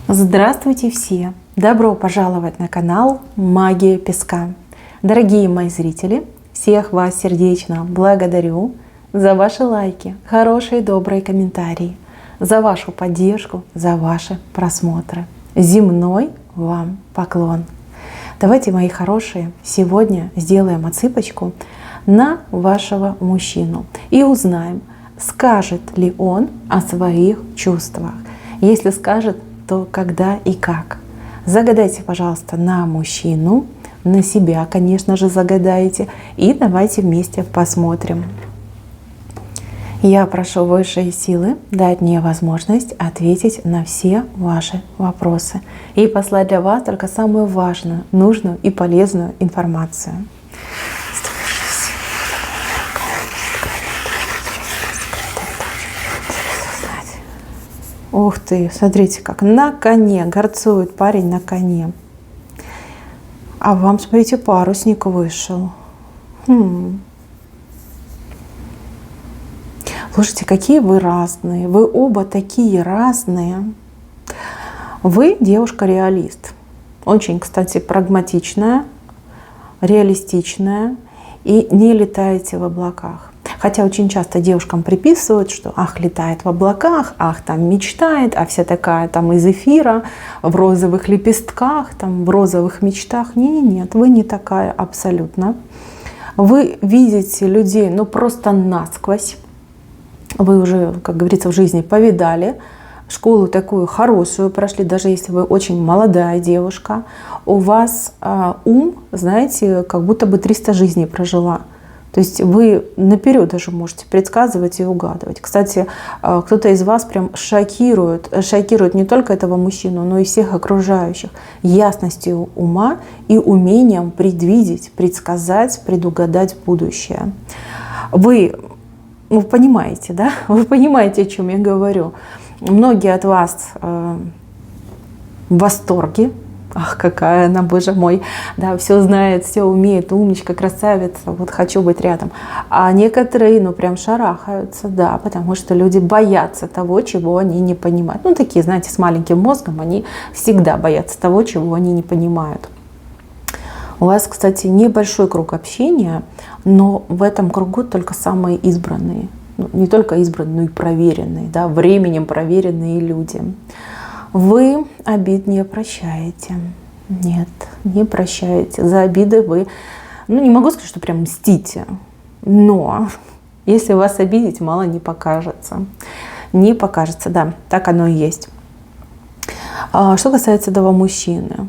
Здравствуйте все! Добро пожаловать на канал Магия Песка. Дорогие мои зрители, всех вас сердечно благодарю за ваши лайки, хорошие добрые комментарии, за вашу поддержку, за ваши просмотры. Земной вам поклон! Давайте, мои хорошие, сегодня сделаем отсыпочку на вашего мужчину и узнаем, скажет ли он о своих чувствах. Если скажет, то когда и как. Загадайте, пожалуйста, на мужчину, на себя, конечно же, загадайте. И давайте вместе посмотрим. Я прошу высшие силы дать мне возможность ответить на все ваши вопросы и послать для вас только самую важную, нужную и полезную информацию. Ух ты, смотрите, как на коне горцует парень на коне. А вам, смотрите, парусник вышел. Слушайте, какие вы разные. Вы оба такие разные. Вы девушка-реалист. Очень, кстати, прагматичная, реалистичная и не летаете в облаках. Хотя очень часто девушкам приписывают, что ах, летает в облаках, ах, там мечтает, а вся такая там из эфира, в розовых лепестках, там в розовых мечтах. Нет, вы не такая абсолютно. Вы видите людей, ну просто насквозь. Вы уже, как говорится, в жизни повидали, школу такую хорошую прошли, даже если вы очень молодая девушка. У вас ум, знаете, как будто бы 300 жизней прожила. То есть вы наперед даже можете предсказывать и угадывать. Кстати, кто-то из вас прям шокирует не только этого мужчину, но и всех окружающих ясностью ума и умением предвидеть, предсказать, предугадать будущее. Вы понимаете, да? Вы понимаете, о чем я говорю. Многие от вас в восторге. Ах, какая она, боже мой, да, все знает, все умеет, умничка, красавица, вот хочу быть рядом. А некоторые, прям шарахаются, да, потому что люди боятся того, чего они не понимают. Такие, знаете, с маленьким мозгом, они всегда боятся того, чего они не понимают. У вас, кстати, небольшой круг общения, но в этом кругу только самые избранные. Не только избранные, но и проверенные, да, временем проверенные люди. Вы обид не прощаете. Нет, не прощаете. За обиды вы, не могу сказать, что прям мстите, но если вас обидеть, мало не покажется. Не покажется, да, так оно и есть. Что касается этого мужчины.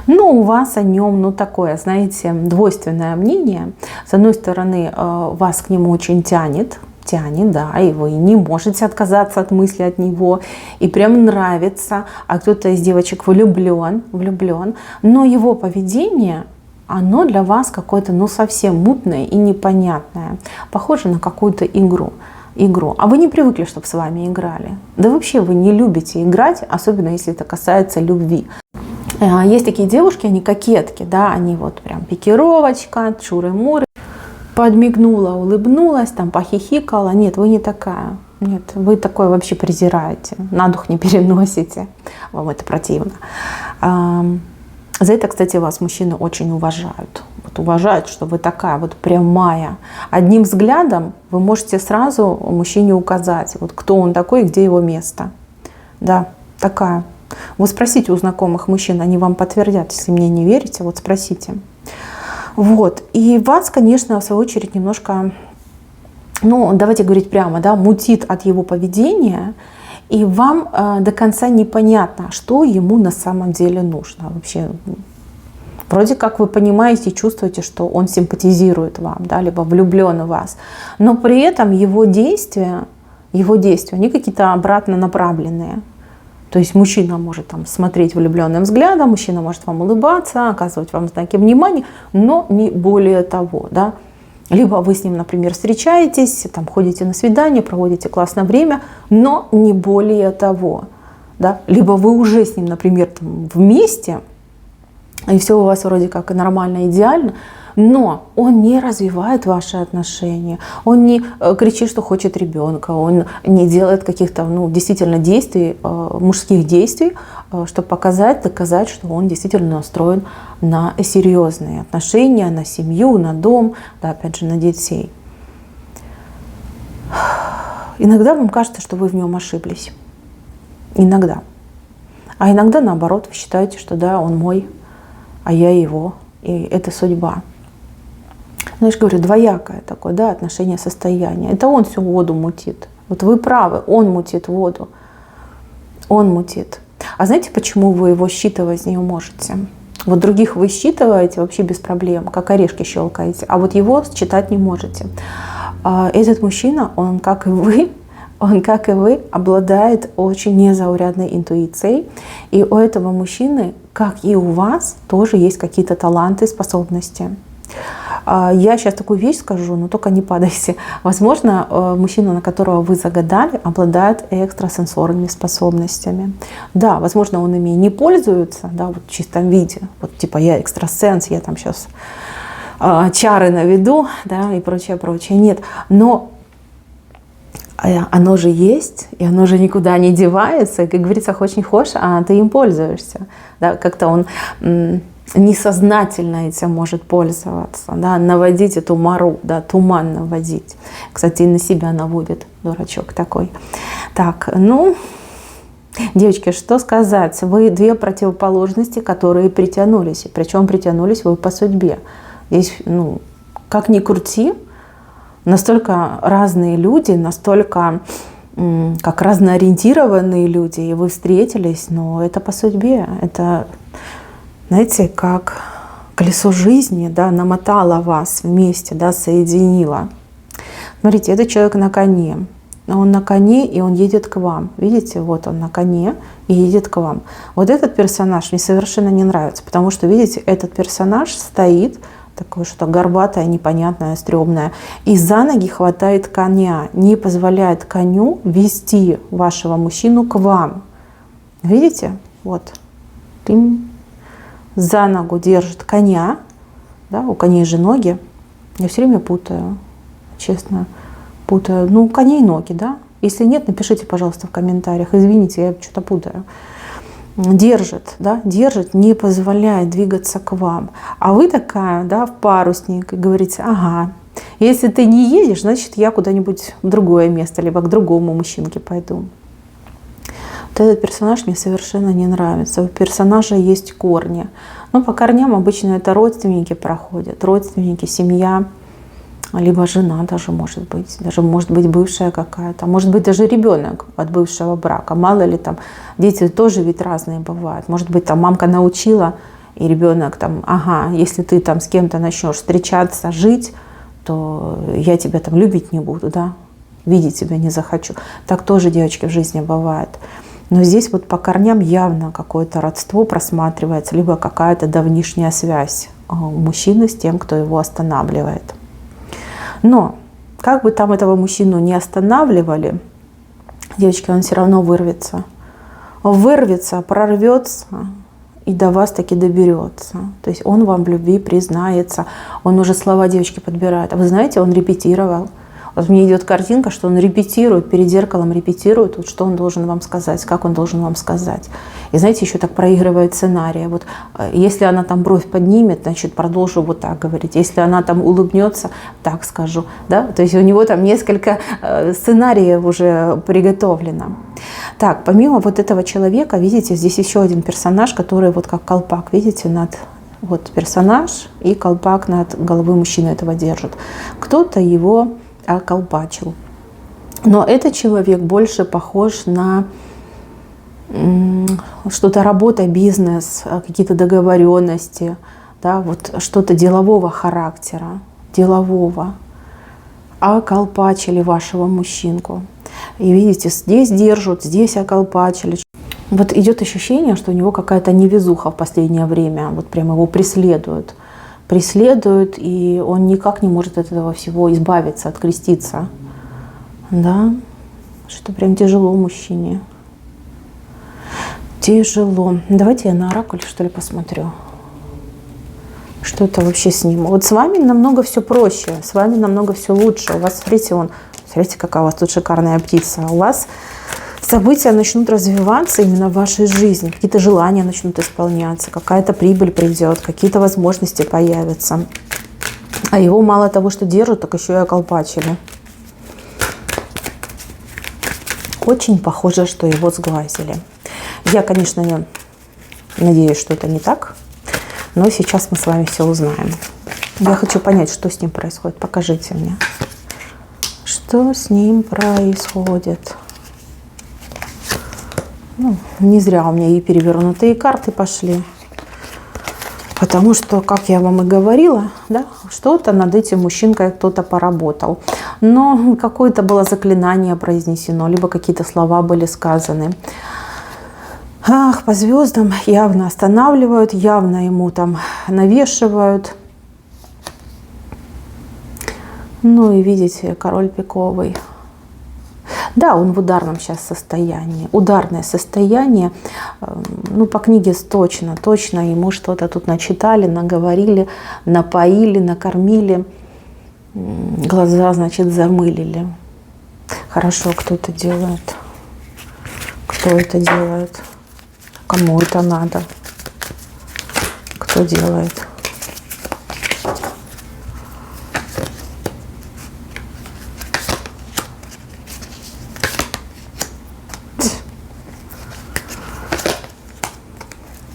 У вас о нем, такое, знаете, двойственное мнение. С одной стороны, вас к нему очень тянет, да, и вы не можете отказаться от мысли от него, и прям нравится, а кто-то из девочек влюблен, но его поведение, оно для вас какое-то, совсем мутное и непонятное, похоже на какую-то игру. А вы не привыкли, чтобы с вами играли. Да вообще вы не любите играть, особенно если это касается любви. Есть такие девушки, они кокетки, да, они вот прям пикировочка, чуры-муры. Подмигнула, улыбнулась, там похихикала. Нет, вы не такая. Нет, вы такое вообще презираете, на дух не переносите. Вам это противно. За это, кстати, вас мужчины очень уважают. Уважают, что вы такая вот прямая. Одним взглядом вы можете сразу мужчине указать, кто он такой и где его место. Да, такая. Вы спросите у знакомых мужчин, они вам подтвердят, если мне не верите, спросите. И вас, конечно, в свою очередь немножко, давайте говорить прямо, да, мутит от его поведения, и вам до конца непонятно, что ему на самом деле нужно. Вообще, вроде как вы понимаете, чувствуете, что он симпатизирует вам, да, либо влюблен в вас, но при этом его действия, они какие-то обратно направленные. То есть мужчина может смотреть влюбленным взглядом, мужчина может вам улыбаться, оказывать вам знаки внимания, но не более того. Да? Либо вы с ним, например, встречаетесь, ходите на свидание, проводите классное время, но не более того. Да? Либо вы уже с ним, например, вместе, и все у вас вроде как и нормально, идеально, но он не развивает ваши отношения, он не кричит, что хочет ребенка, он не делает каких-то действительно действий, мужских действий, чтобы показать, доказать, что он действительно настроен на серьезные отношения, на семью, на дом, да, опять же, на детей. Иногда вам кажется, что вы в нем ошиблись. Иногда. А иногда, наоборот, вы считаете, что да, он мой, а я его, и это судьба. Ну, я же говорю, двоякое такое, да, отношение, состояние. Это он всю воду мутит. Вот вы правы, он мутит воду. Он мутит. А знаете, почему вы его считывать не можете? Вот других вы считываете вообще без проблем, как орешки щелкаете, а вот его считать не можете. Этот мужчина, он, как и вы, обладает очень незаурядной интуицией. И у этого мужчины, как и у вас, тоже есть какие-то таланты, способности. Я сейчас такую вещь скажу, но только не падайте. Возможно, мужчина, на которого вы загадали, обладает экстрасенсорными способностями. Да, возможно, он ими не пользуется, да, вот в чистом виде. Вот типа я экстрасенс, я там сейчас чары наведу, да, и прочее, прочее. Нет, но оно же есть, и оно же никуда не девается. И, как говорится, хочешь не хочешь, а ты им пользуешься. Да, как-то он несознательно этим может пользоваться, да, наводить эту мару, да, туман наводить. Кстати, и на себя наводит, дурачок такой. Так, девочки, что сказать? Вы две противоположности, которые притянулись. Причем притянулись вы по судьбе. Здесь, как ни крути, настолько разные люди, настолько как разноориентированные люди, и вы встретились, но это по судьбе. Это, знаете, как колесо жизни, да, намотало вас вместе, да, соединило. Смотрите, это человек на коне. Он на коне, и он едет к вам. Видите, вот он на коне и едет к вам. Вот этот персонаж мне совершенно не нравится, потому что, видите, этот персонаж стоит, такое что-то горбатое, непонятное, стрёмное, и за ноги хватает коня, не позволяет коню вести вашего мужчину к вам. Видите? Вот. За ногу держит коня, да, у коней же ноги. Я все время путаю, честно, путаю. У коней ноги, да? Если нет, напишите, пожалуйста, в комментариях. Извините, я что-то путаю. Держит, да, держит, не позволяет двигаться к вам. А вы такая, да, в парусник, и говорите, ага, если ты не едешь, значит, я куда-нибудь в другое место, либо к другому мужчинке пойду. Вот этот персонаж мне совершенно не нравится. У персонажа есть корни. Но по корням обычно это родственники проходят, родственники, семья, либо жена даже может быть бывшая какая-то, может быть даже ребенок от бывшего брака. Мало ли там, дети тоже ведь разные бывают. Может быть там мамка научила, и ребенок там, ага, если ты там с кем-то начнешь встречаться, жить, то я тебя там любить не буду, да, видеть тебя не захочу. Так тоже, девочки, в жизни бывает. Но здесь вот по корням явно какое-то родство просматривается, либо какая-то давнишняя связь мужчины с тем, кто его останавливает. Но как бы там этого мужчину не останавливали, девочки, он все равно вырвется. Вырвется, прорвется и до вас таки доберется. То есть он вам в любви признается. Он уже слова, девочки, подбирает. А вы знаете, он репетировал. Вот мне идет картинка, что он репетирует, перед зеркалом репетирует, вот что он должен вам сказать, как он должен вам сказать. И знаете, еще так проигрывает сценарий. Вот если она там бровь поднимет, значит, продолжу вот так говорить. Если она там улыбнется, так скажу. Да? То есть у него там несколько сценариев уже приготовлено. Так, помимо вот этого человека, видите, здесь еще один персонаж, который вот как колпак, видите, вот персонаж и колпак над головой мужчины этого держит. Кто-то его околпачил. Но этот человек больше похож на что-то работа, бизнес, какие-то договоренности, да, вот что-то делового характера, делового. Околпачили вашего мужчинку. И видите, здесь держат, здесь околпачили. Вот идет ощущение, что у него какая-то невезуха в последнее время, вот прям его преследуют, и он никак не может от этого всего избавиться, откреститься. Да, что прям тяжело мужчине. Тяжело. Давайте я на оракуле, что ли, посмотрю. Что это вообще с ним? Вот с вами намного все проще, с вами намного все лучше. У вас, смотрите, какая у вас тут шикарная птица. У вас события начнут развиваться именно в вашей жизни. Какие-то желания начнут исполняться, какая-то прибыль придет, какие-то возможности появятся. А его мало того, что держат, так еще и околпачили. Очень похоже, что его сглазили. Я, конечно, надеюсь, что это не так. Но сейчас мы с вами все узнаем. Я хочу понять, что с ним происходит. Покажите мне. Что с ним происходит? Ну, не зря у меня и перевернутые карты пошли. Потому что, как я вам и говорила, да, что-то над этим мужчинкой кто-то поработал. Но какое-то было заклинание произнесено, либо какие-то слова были сказаны. Ах, по звездам явно останавливают, явно ему там навешивают. Ну и видите, король пиковый. Да, он в ударном сейчас состоянии. Ударное состояние, ну по книге точно ему что-то тут начитали, наговорили, напоили, накормили. Глаза, значит, замылили. Хорошо, кто это делает? Кто это делает? Кому это надо? Кто делает?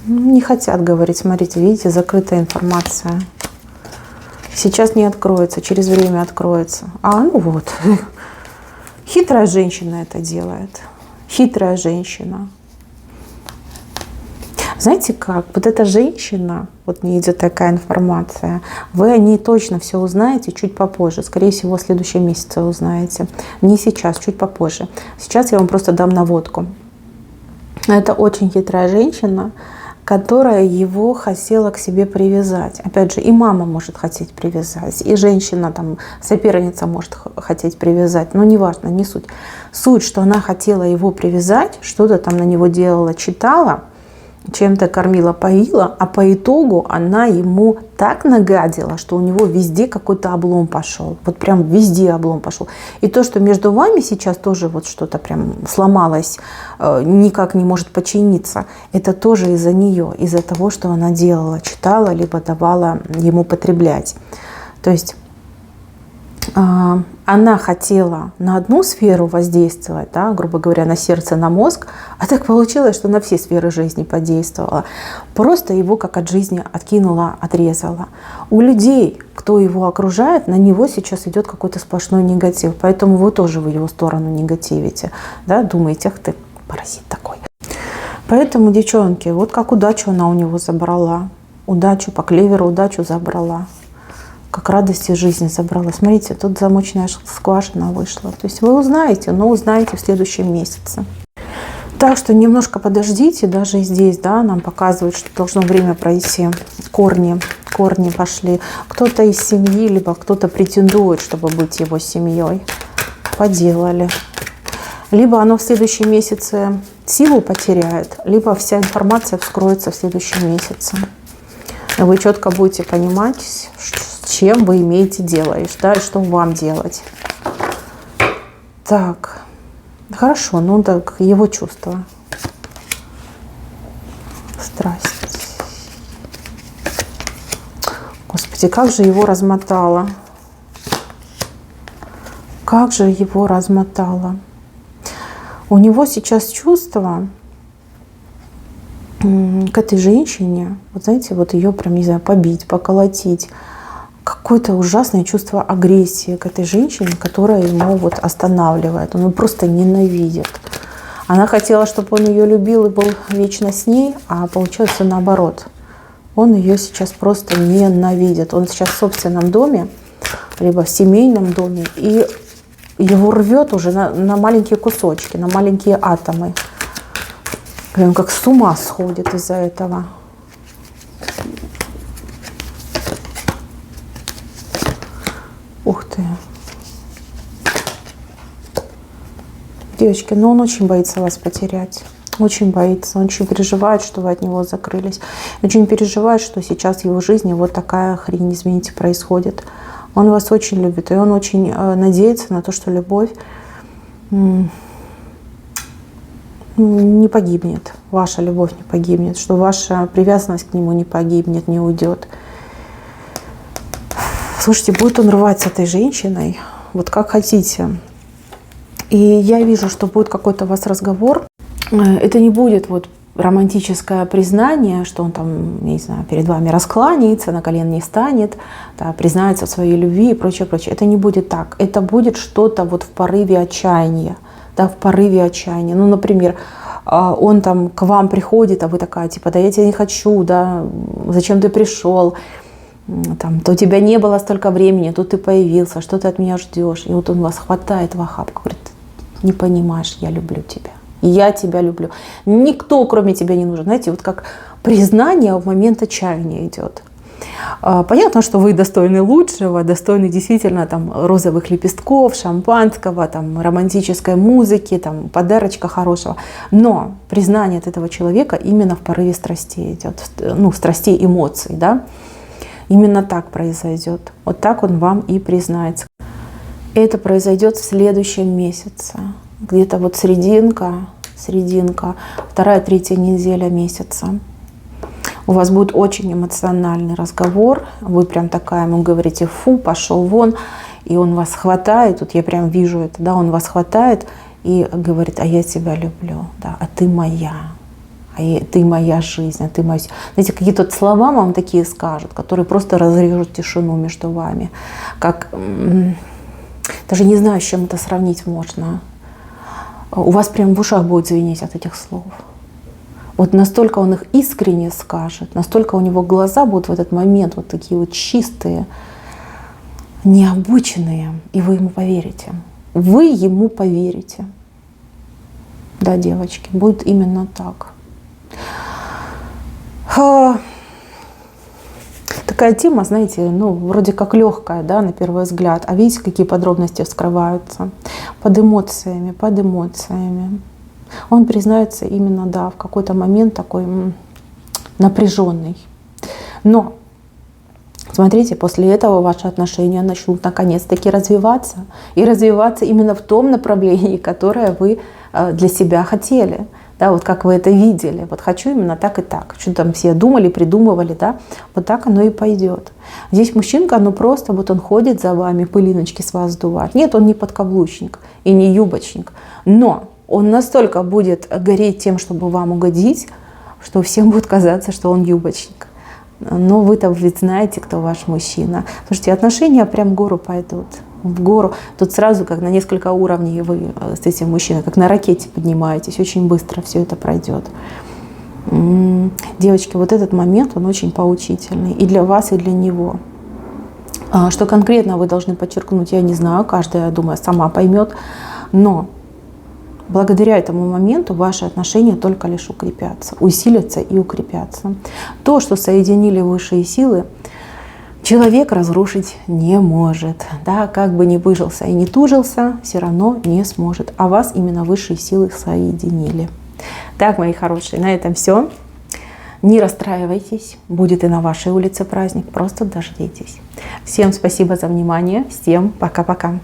Не хотят говорить. Смотрите, видите, закрытая информация. Сейчас не откроется, через время откроется. Ну вот. Хитрая женщина это делает. Хитрая женщина. Знаете как? Вот эта женщина, вот мне идет такая информация, вы о ней точно все узнаете чуть попозже. Скорее всего, в следующем месяце узнаете. Не сейчас, чуть попозже. Сейчас я вам просто дам наводку. Это очень хитрая женщина, которая его хотела к себе привязать. Опять же, и мама может хотеть привязать, и женщина, там, соперница может хотеть привязать, но неважно, не суть. Суть, что она хотела его привязать, что-то там на него делала, читала, чем-то кормила, поила, а по итогу она ему так нагадила, что у него везде какой-то облом пошел. Вот прям везде облом пошел. И то, что между вами сейчас тоже вот что-то прям сломалось, никак не может починиться, это тоже из-за нее, из-за того, что она делала, читала, либо давала ему потреблять. То есть она хотела на одну сферу воздействовать, да, грубо говоря, на сердце, на мозг, а так получилось, что на все сферы жизни подействовала. Просто его как от жизни откинула, отрезала. У людей, кто его окружает, на него сейчас идет какой-то сплошной негатив. Поэтому вы тоже в его сторону негативите. Да, думаете, ах ты, паразит такой. Поэтому, девчонки, вот как удачу она у него забрала. Удачу по клеверу, удачу забрала. Как радости жизни забрала. Смотрите, тут замочная скважина вышла. То есть вы узнаете, но узнаете в следующем месяце. Так что немножко подождите, даже здесь, да, нам показывают, что должно время пройти. Корни пошли. Кто-то из семьи, либо кто-то претендует, чтобы быть его семьей. Поделали. Либо оно в следующем месяце силу потеряет, либо вся информация вскроется в следующем месяце. Вы четко будете понимать, с чем вы имеете дело, и что вам делать. Так, хорошо, ну так, его чувства. Страсть. Господи, как же его размотало. Как же его размотало. У него сейчас чувство к этой женщине, вот знаете, вот ее прям, не знаю, побить, поколотить. Какое-то ужасное чувство агрессии к этой женщине, которая ему вот останавливает. Он ее просто ненавидит. Она хотела, чтобы он ее любил и был вечно с ней, а получилось все наоборот. Он ее сейчас просто ненавидит. Он сейчас в собственном доме, либо в семейном доме, и его рвет уже на маленькие кусочки, на маленькие атомы. Прям как с ума сходит из-за этого. Ух ты. Девочки, но он очень боится вас потерять. Очень боится, он очень переживает, что вы от него закрылись. Очень переживает, что сейчас в его жизни вот такая хрень, извините, происходит. Он вас очень любит, и он очень надеется на то, что любовь не погибнет, ваша любовь не погибнет, что ваша привязанность к нему не погибнет, не уйдет. Слушайте, будет он рвать с этой женщиной, вот как хотите. И я вижу, что будет какой-то у вас разговор. Это не будет вот романтическое признание, что он там, я не знаю, перед вами раскланяется, на колено не станет, да, признается в своей любви и прочее, прочее. Это не будет так. Это будет что-то вот в порыве отчаяния. Да, в порыве отчаяния. Ну, например, он там к вам приходит, а вы такая, типа, да я тебя не хочу, да, зачем ты пришел, там, то у тебя не было столько времени, тут ты появился, что ты от меня ждешь. И вот он вас хватает в охапку, говорит, не понимаешь, я люблю тебя. Я тебя люблю. Никто, кроме тебя, не нужен. Знаете, вот как признание в момент отчаяния идет. Понятно, что вы достойны лучшего, достойны действительно там розовых лепестков, шампанского, там романтической музыки, там подарочка хорошего. Но признание от этого человека именно в порыве страстей идет, ну, страстей, эмоций, да. Именно так произойдет. Вот так он вам и признается. Это произойдет в следующем месяце. Где-то вот серединка, 2-3 неделя месяца. У вас будет очень эмоциональный разговор. Вы прям такая, ему говорите, фу, пошел вон. И он вас хватает, вот я прям вижу это, да, он вас хватает и говорит, а я тебя люблю, да, а ты моя. Ты моя жизнь, а ты моя... Знаете, какие-то слова вам такие скажут, которые просто разрежут тишину между вами. Как... Даже не знаю, с чем это сравнить можно. У вас прям в ушах будет звенеть от этих слов. Вот настолько он их искренне скажет, настолько у него глаза будут в этот момент вот такие вот чистые, необычные, и вы ему поверите. Вы ему поверите. Да, девочки, будет именно так. Такая тема, знаете, ну, вроде как легкая, да, на первый взгляд. А видите, какие подробности вскрываются? Под эмоциями, под эмоциями. Он признается именно, да, в какой-то момент такой напряженный. Но, смотрите, после этого ваши отношения начнут наконец-таки развиваться. И развиваться именно в том направлении, которое вы для себя хотели. Да, вот как вы это видели, вот хочу именно так и так. Что там все думали, придумывали, да, вот так оно и пойдет. Здесь мужчинка, ну просто вот он ходит за вами, пылиночки с вас сдувает. Нет, он не подкаблучник и не юбочник, но он настолько будет гореть тем, чтобы вам угодить, что всем будет казаться, что он юбочник. Но вы-то ведь знаете, кто ваш мужчина. Слушайте, отношения прям в гору пойдут. В гору. Тут сразу как на несколько уровней вы с этим мужчиной, как на ракете поднимаетесь. Очень быстро все это пройдет. Девочки, вот этот момент, он очень поучительный. И для вас, и для него. Что конкретно вы должны подчеркнуть, я не знаю. Каждая, я думаю, сама поймет. Но благодаря этому моменту ваши отношения только лишь укрепятся. Усилятся и укрепятся. То, что соединили высшие силы, человек разрушить не может. Да, как бы ни выжился и не тужился, все равно не сможет. А вас именно высшие силы соединили. Так, мои хорошие, на этом все. Не расстраивайтесь. Будет и на вашей улице праздник. Просто дождитесь. Всем спасибо за внимание. Всем пока-пока.